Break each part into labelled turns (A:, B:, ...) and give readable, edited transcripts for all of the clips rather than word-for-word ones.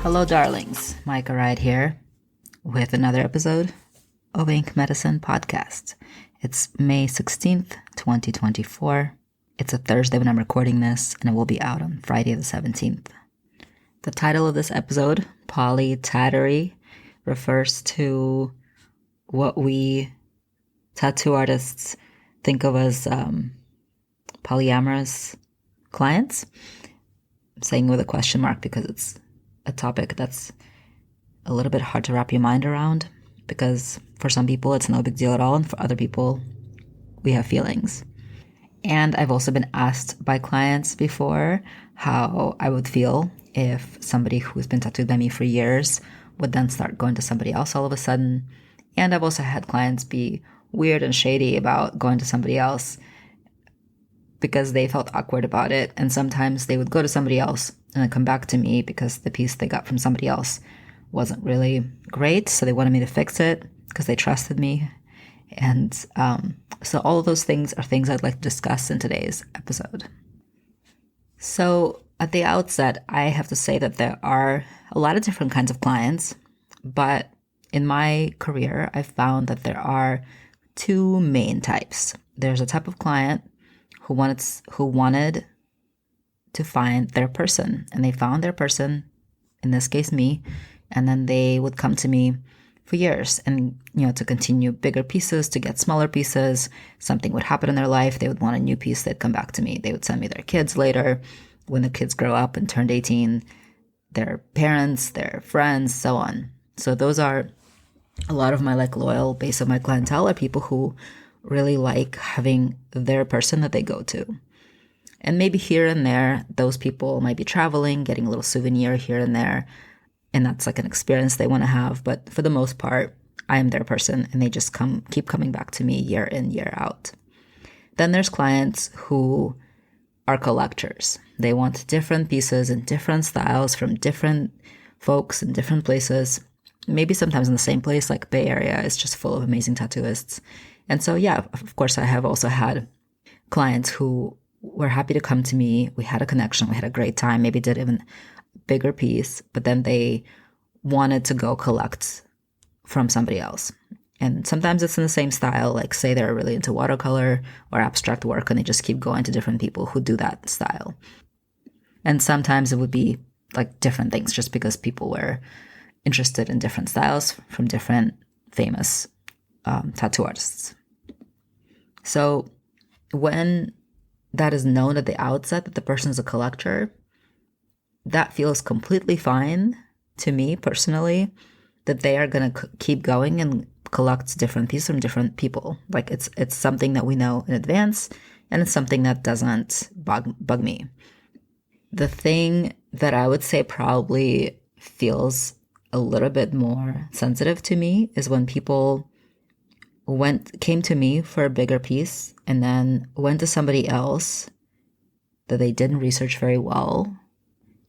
A: Hello, darlings. Micah Ride here with another episode of Ink Medicine Podcast. It's May 16th, 2024. It's a Thursday when I'm recording this, and it will be out on Friday the 17th. The title of this episode, Polytattery, refers to what we tattoo artists think of as polyamorous clients. I'm saying with a question mark because it's a topic that's a little bit hard to wrap your mind around, because for some people it's no big deal at all, and for other people we have feelings. And I've also been asked by clients before how I would feel if somebody who's been tattooed by me for years would then start going to somebody else all of a sudden. And I've also had clients be weird and shady about going to somebody else because they felt awkward about it. And sometimes they would go to somebody else and then come back to me because the piece they got from somebody else wasn't really great. So they wanted me to fix it because they trusted me. And so all of those things are things I'd like to discuss in today's episode. So at the outset, I have to say that there are a lot of different kinds of clients, but in my career, I've found that there are two main types. There's a type of client who wanted to find their person, and they found their person, in this case me, and then they would come to me for years and, to continue bigger pieces, to get smaller pieces. Something would happen in their life. They would want a new piece. They'd come back to me. They would send me their kids later when the kids grow up and turned 18, their parents, their friends, so on. So those are a lot of my loyal base of my clientele are people who really like having their person that they go to. And maybe here and there, those people might be traveling, getting a little souvenir here and there, and that's like an experience they want to have. But for the most part, I am their person, and they just keep coming back to me year in, year out. Then there's clients who are collectors. They want different pieces and different styles from different folks in different places, maybe sometimes in the same place, like Bay Area is just full of amazing tattooists. And so, yeah, of course, I have also had clients who were happy to come to me. We had a connection. We had a great time. Maybe did even a bigger piece, but then they wanted to go collect from somebody else. And sometimes it's in the same style, like say they're really into watercolor or abstract work, and they just keep going to different people who do that style. And sometimes it would be like different things just because people were interested in different styles from different famous tattoo artists. So when that is known at the outset that the person is a collector, that feels completely fine to me personally, that they are going to keep going and collect different pieces from different people. Like it's something that we know in advance, and it's something that doesn't bug me. The thing that I would say probably feels a little bit more sensitive to me is when people came to me for a bigger piece and then went to somebody else that they didn't research very well,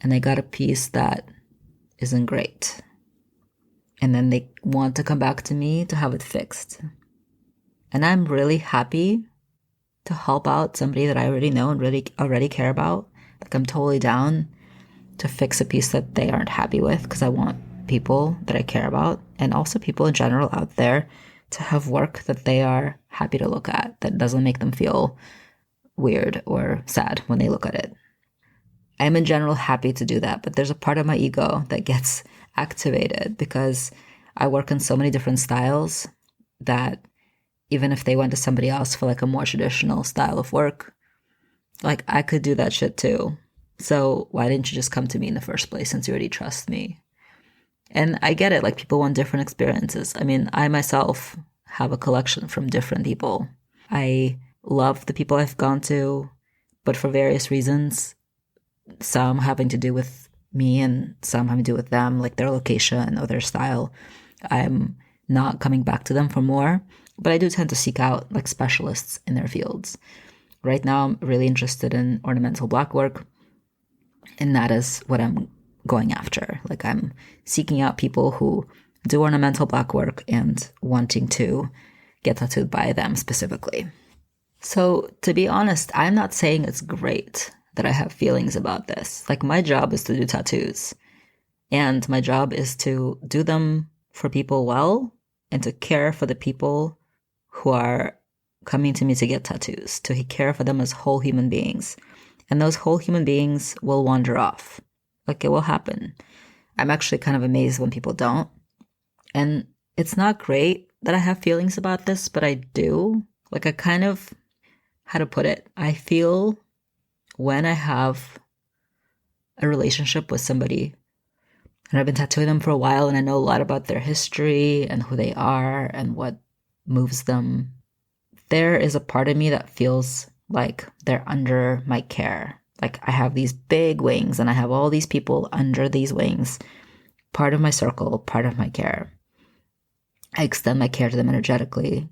A: and they got a piece that isn't great. And then they want to come back to me to have it fixed. And I'm really happy to help out somebody that I already know and really already care about. Like I'm totally down to fix a piece that they aren't happy with, because I want people that I care about, and also people in general out there, to have work that they are happy to look at, that doesn't make them feel weird or sad when they look at it. I'm in general happy to do that, but there's a part of my ego that gets activated because I work in so many different styles that even if they went to somebody else for like a more traditional style of work, like I could do that shit too. So why didn't you just come to me in the first place since you already trust me? And I get it, like people want different experiences. I mean, I myself have a collection from different people. I love the people I've gone to, but for various reasons, some having to do with me and some having to do with them, like their location or their style, I'm not coming back to them for more. But I do tend to seek out like specialists in their fields. Right now, I'm really interested in ornamental black work, and that is what I'm going after. Like I'm seeking out people who do ornamental black work and wanting to get tattooed by them specifically. So to be honest, I'm not saying it's great that I have feelings about this. Like my job is to do tattoos. And my job is to do them for people well and to care for the people who are coming to me to get tattoos, to care for them as whole human beings. And those whole human beings will wander off. Like, it will happen. I'm actually kind of amazed when people don't. And it's not great that I have feelings about this, but I do. Like, I kind of, how to put it, I feel when I have a relationship with somebody and I've been tattooing them for a while and I know a lot about their history and who they are and what moves them, there is a part of me that feels like they're under my care. Like, I have these big wings and I have all these people under these wings, part of my circle, part of my care. I extend my care to them energetically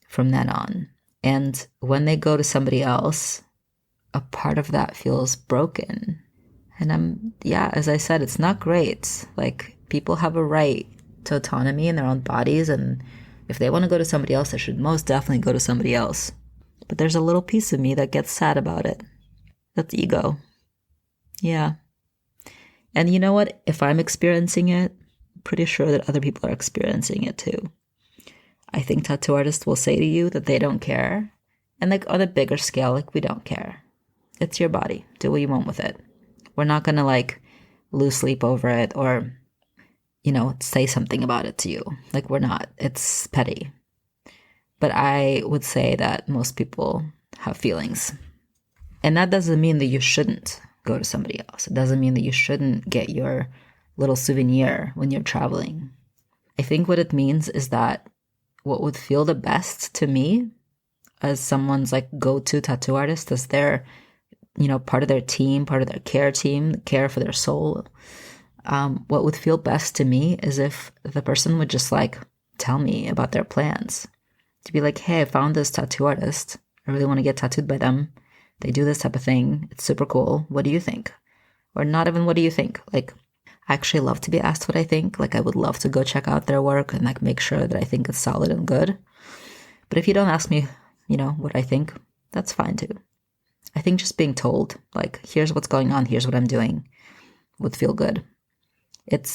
A: from then on. And when they go to somebody else, a part of that feels broken. And as I said, it's not great. Like, people have a right to autonomy in their own bodies. And if they want to go to somebody else, they should most definitely go to somebody else. But there's a little piece of me that gets sad about it. That's ego. Yeah. And you know what? If I'm experiencing it, I'm pretty sure that other people are experiencing it too. I think tattoo artists will say to you that they don't care. And like, on a bigger scale, like, we don't care. It's your body. Do what you want with it. We're not going to like lose sleep over it or, say something about it to you. Like, we're not. It's petty. But I would say that most people have feelings. And that doesn't mean that you shouldn't go to somebody else. It doesn't mean that you shouldn't get your little souvenir when you're traveling. I think what it means is that what would feel the best to me as someone's like go-to tattoo artist, as their, part of their team, part of their care team, care for their soul. What would feel best to me is if the person would just like tell me about their plans. To be like, hey, I found this tattoo artist. I really want to get tattooed by them. They do this type of thing. It's super cool. What do you think? Or not even what do you think? Like, I actually love to be asked what I think. Like, I would love to go check out their work and like make sure that I think it's solid and good. But if you don't ask me, what I think, that's fine too. I think just being told, like, here's what's going on, here's what I'm doing, would feel good. It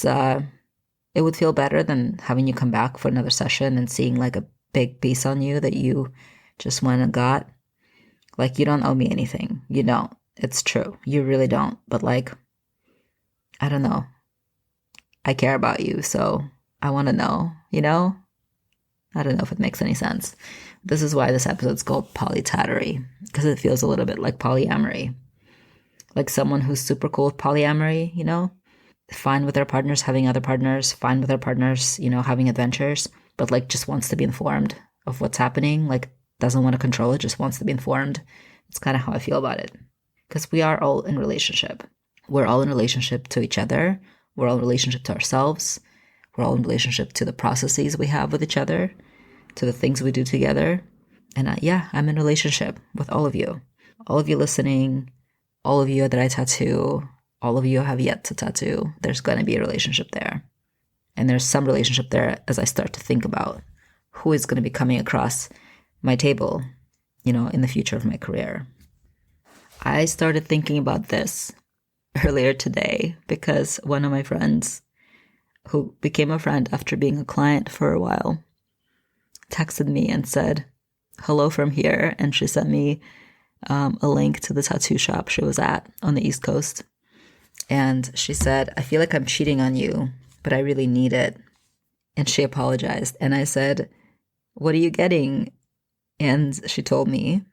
A: would feel better than having you come back for another session and seeing like a big piece on you that you just went and got. Like, you don't owe me anything. You don't. It's true. You really don't. But like, I don't know. I care about you, so I want to know, I don't know if it makes any sense. This is why this episode's called Polytattery, because it feels a little bit like polyamory. Like someone who's super cool with polyamory, fine with their partners having other partners, fine with their partners, having adventures, but like just wants to be informed of what's happening, like doesn't want to control it, just wants to be informed. It's kind of how I feel about it. Because we are all in relationship. We're all in relationship to each other. We're all in relationship to ourselves. We're all in relationship to the processes we have with each other, to the things we do together. And I'm in relationship with all of you listening, all of you that I tattoo, all of you have yet to tattoo. There's going to be a relationship there. And there's some relationship there as I start to think about who is going to be coming across my table, in the future of my career. I started thinking about this earlier today because one of my friends, who became a friend after being a client for a while, texted me and said, hello from here. And she sent me a link to the tattoo shop she was at on the East Coast. And she said, I feel like I'm cheating on you, but I really need it. And she apologized. And I said, what are you getting? And she told me.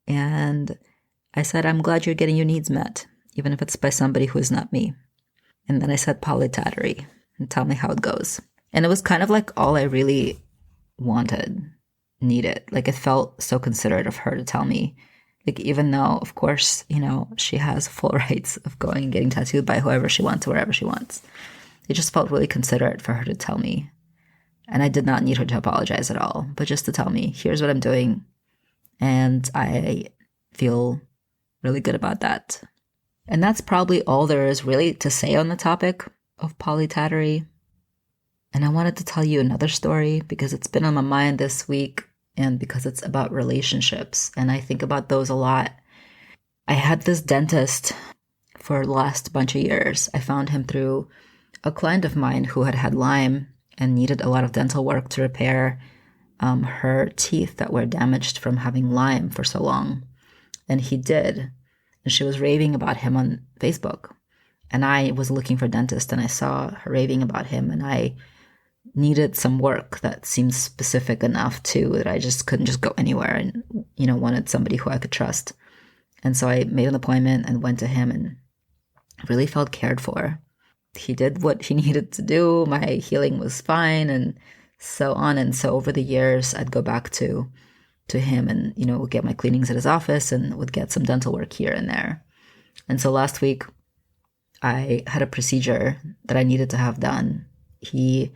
A: And I said, I'm glad you're getting your needs met, even if it's by somebody who is not me. And then I said Polytattery, and tell me how it goes. And it was kind of like all I really needed. Like, it felt so considerate of her to tell me. Like, even though, of course, she has full rights of going and getting tattooed by whoever she wants, wherever she wants. It just felt really considerate for her to tell me. And I did not need her to apologize at all, but just to tell me, here's what I'm doing. And I feel really good about that. And that's probably all there is really to say on the topic of polytattery. And I wanted to tell you another story because it's been on my mind this week and because it's about relationships. And I think about those a lot. I had this dentist for the last bunch of years. I found him through a client of mine who had Lyme and needed a lot of dental work to repair her teeth that were damaged from having Lyme for so long. And he did. And she was raving about him on Facebook. And I was looking for a dentist, and I saw her raving about him, and I needed some work that seemed specific enough too, that I just couldn't just go anywhere, and, wanted somebody who I could trust. And so I made an appointment and went to him and really felt cared for. He did what he needed to do. My healing was fine, and so on. And so over the years, I'd go back to him and, would get my cleanings at his office and would get some dental work here and there. And so last week, I had a procedure that I needed to have done. The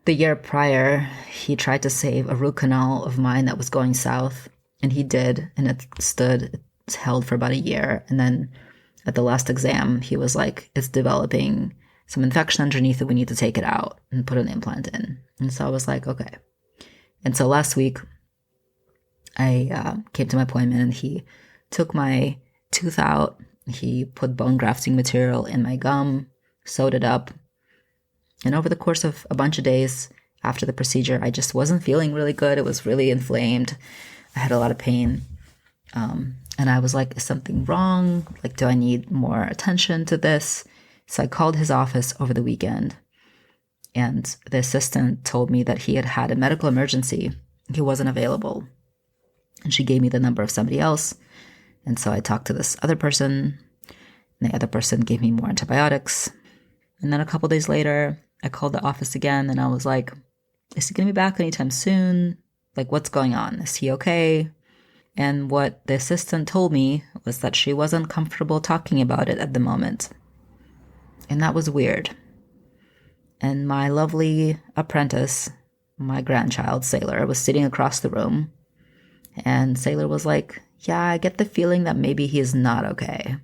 A: year prior, he tried to save a root canal of mine that was going south, and he did, and it's held for about a year. And then at the last exam, he was like, it's developing some infection underneath it. We need to take it out and put an implant in. And so I was like, okay. And so last week, I came to my appointment, and he took my tooth out. He put bone grafting material in my gum, sewed it up. And over the course of a bunch of days after the procedure, I just wasn't feeling really good. It was really inflamed. I had a lot of pain. And I was like, is something wrong? Like, do I need more attention to this? So I called his office over the weekend, and the assistant told me that he had had a medical emergency. He wasn't available. And she gave me the number of somebody else. And so I talked to this other person, and the other person gave me more antibiotics. And then a couple days later, I called the office again, and I was like, is he going to be back anytime soon? Like, what's going on? Is he okay? And what the assistant told me was that she wasn't comfortable talking about it at the moment. And that was weird. And my lovely apprentice, my grandchild, Sailor, was sitting across the room. And Sailor was like, yeah, I get the feeling that maybe he is not okay.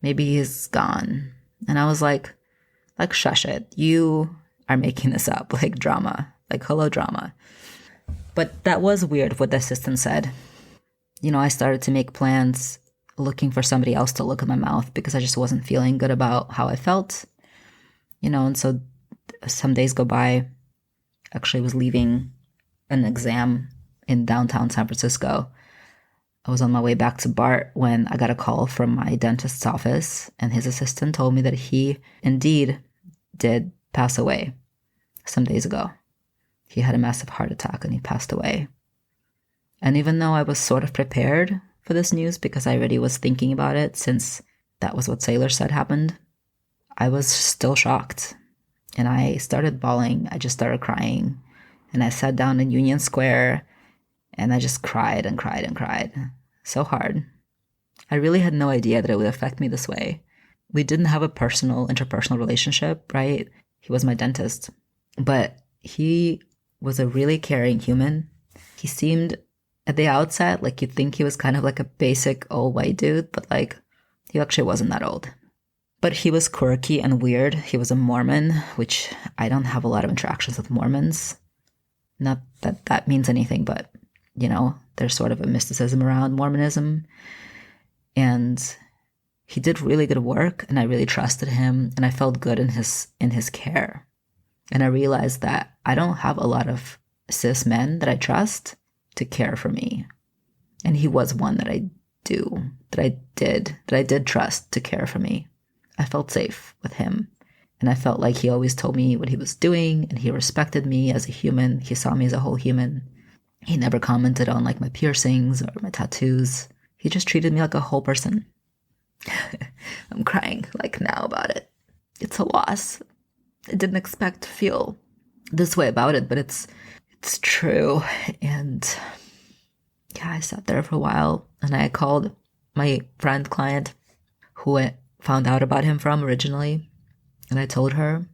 A: Maybe he's gone. And I was like, shush it. You are making this up, like drama, like hello drama. But that was weird what the assistant said. I started to make plans looking for somebody else to look at my mouth because I just wasn't feeling good about how I felt. And so some days go by. Actually, I was leaving an exam in downtown San Francisco. I was on my way back to BART when I got a call from my dentist's office, and his assistant told me that he indeed did pass away some days ago. He had a massive heart attack and he passed away. And even though I was sort of prepared for this news because I already was thinking about it since that was what Sailor said happened, I was still shocked. And I started bawling. I just started crying. And I sat down in Union Square and I just cried and cried and cried. So hard. I really had no idea that it would affect me this way. We didn't have a interpersonal relationship, right? He was my dentist. But he was a really caring human. He seemed, at the outset, like you'd think he was kind of like a basic old white dude, but like, he actually wasn't that old. But he was quirky and weird. He was a Mormon, which I don't have a lot of interactions with Mormons. Not that that means anything, but there's sort of a mysticism around Mormonism. And he did really good work, and I really trusted him, and I felt good in his care. And I realized that I don't have a lot of cis men that I trust to care for me. And he was one that I did trust to care for me. I felt safe with him. And I felt like he always told me what he was doing, and he respected me as a human. He saw me as a whole human. He never commented on like my piercings or my tattoos. He just treated me like a whole person. I'm crying like now about it. It's a loss. I didn't expect to feel this way about it, but it's true. And yeah, I sat there for a while, and I called my client who I found out about him from originally. And I told her,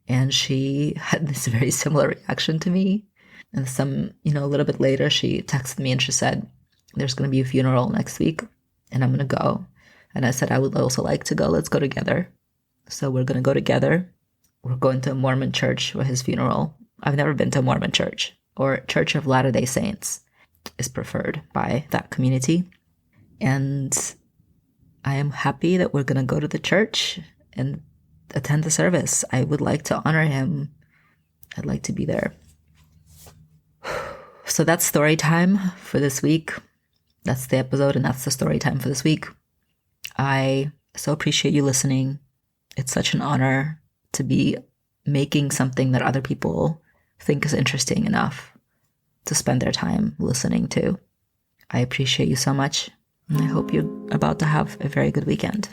A: and she had this very similar reaction to me. And a little bit later, she texted me and she said, there's going to be a funeral next week and I'm going to go. And I said, I would also like to go. Let's go together. So we're going to go together. We're going to a Mormon church for his funeral. I've never been to a Mormon church, or Church of Latter-day Saints is preferred by that community. And I am happy that we're going to go to the church and attend the service. I would like to honor him. I'd like to be there. So that's story time for this week. That's the episode, and that's the story time for this week. I so appreciate you listening. It's such an honor to be making something that other people think is interesting enough to spend their time listening to. I appreciate you so much, and I hope you're about to have a very good weekend.